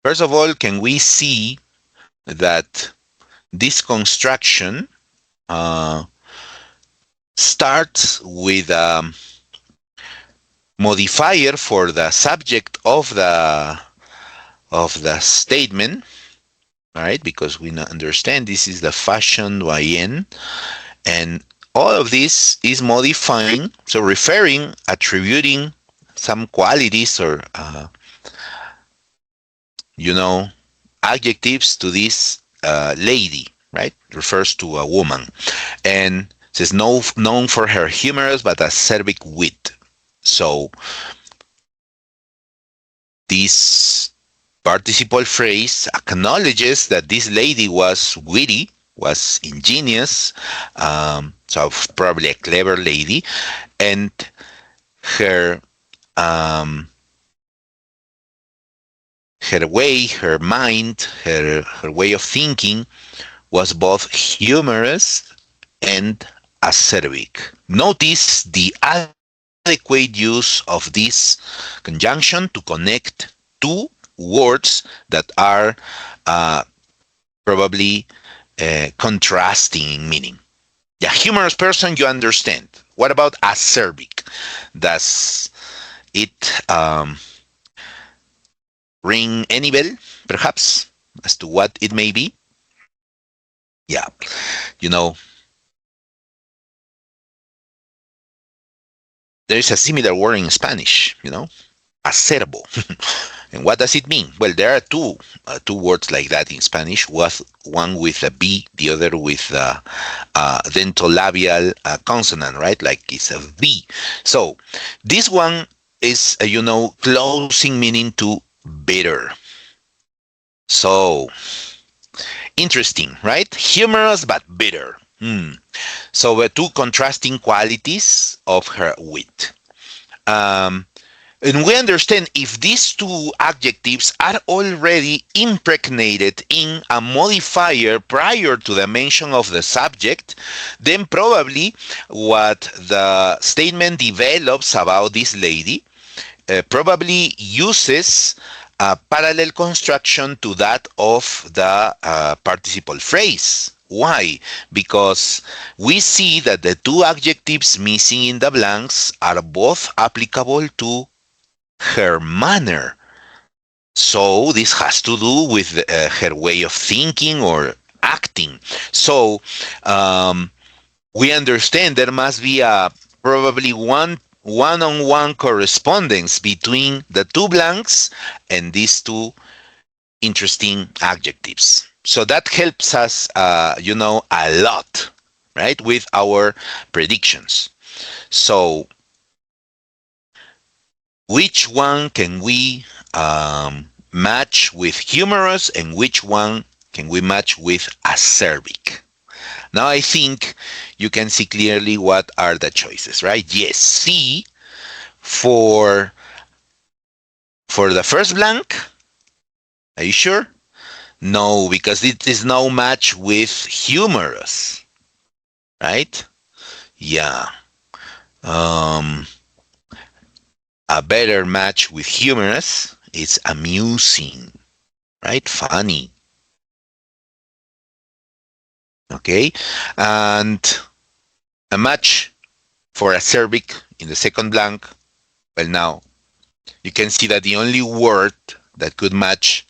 First of all, can we see that this construction uh, starts with a modifier for the subject of the statement, all right? Because we understand this is the fashion doyen, and all of this is modifying, so referring, attributing some qualities or you know adjectives to this lady, right? Refers to a woman, and says no, known for her humorous but acerbic wit. So this participle phrase acknowledges that this lady was witty, was ingenious, so probably a clever lady, and her um, her way, her mind, her way of thinking was both humorous and acerbic. Notice the adequate use of this conjunction to connect two words that are uh, probably contrasting in meaning. The humorous person, you understand. What about acerbic? Does it ring any bell, perhaps, as to what it may be? Yeah, you know, there is a similar word in Spanish, acerbo. And what does it mean? Well, there are two words like that in Spanish. One with a B, the other with a dentolabial consonant, right? Like it's a V. So this one is, closing meaning to bitter. So interesting, right? Humorous but bitter. So the two contrasting qualities of her wit. Um, and we understand if these two adjectives are already impregnated in a modifier prior to the mention of the subject, then probably what the statement develops about this lady probably uses a parallel construction to that of the participle phrase. Why? Because we see that the two adjectives missing in the blanks are both applicable to her manner. So this has to do with her way of thinking or acting. So we understand there must be a probably one-on-one correspondence between the two blanks and these two interesting adjectives. So that helps us, a lot, right, with our predictions. So which one can we match with humorous and which one can we match with acerbic? Now I think you can see clearly what are the choices, right? Yes, C for the first blank. Are you sure? No, because it is no match with humorous, right? Yeah. Um, a better match with humorous is amusing, right? Funny. Okay. And a match for acerbic in the second blank. Well, now you can see that the only word that could match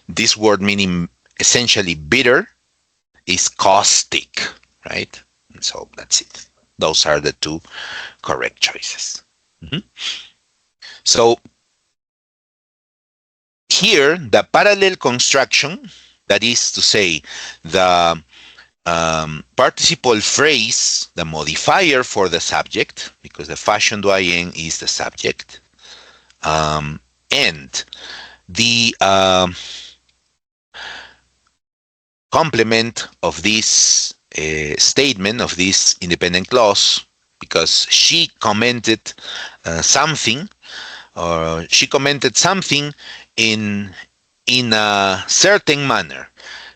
this word meaning essentially bitter is caustic, right? And so that's it. Those are the two correct choices. Mm-hmm. So here, the parallel construction, that is to say, the participle phrase, the modifier for the subject, because the fashion doyen is the subject, and the complement of this statement, of this independent clause, because she commented something, or she commented something in a certain manner.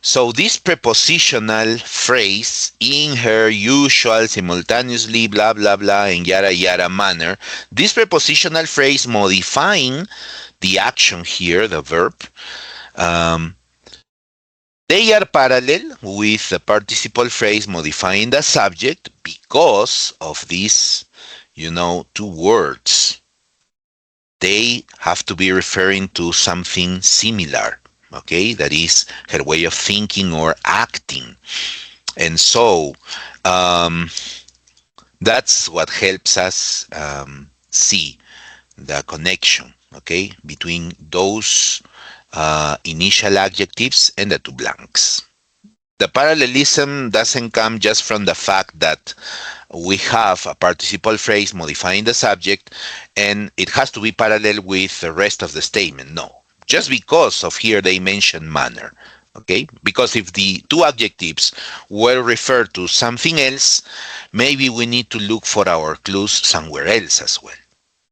So this prepositional phrase, in her usual, simultaneously, blah, blah, blah, and yada, yada manner, this prepositional phrase modifying the action here, the verb, Um, they are parallel with the participle phrase modifying the subject because of these, two words. They have to be referring to something similar, okay? That is her way of thinking or acting. And so um, that's what helps us see the connection, okay, between those initial adjectives and the two blanks. The parallelism doesn't come just from the fact that we have a participle phrase modifying the subject and it has to be parallel with the rest of the statement. No, just because of here they mention manner. Okay, because if the two adjectives were referred to something else, maybe we need to look for our clues somewhere else as well.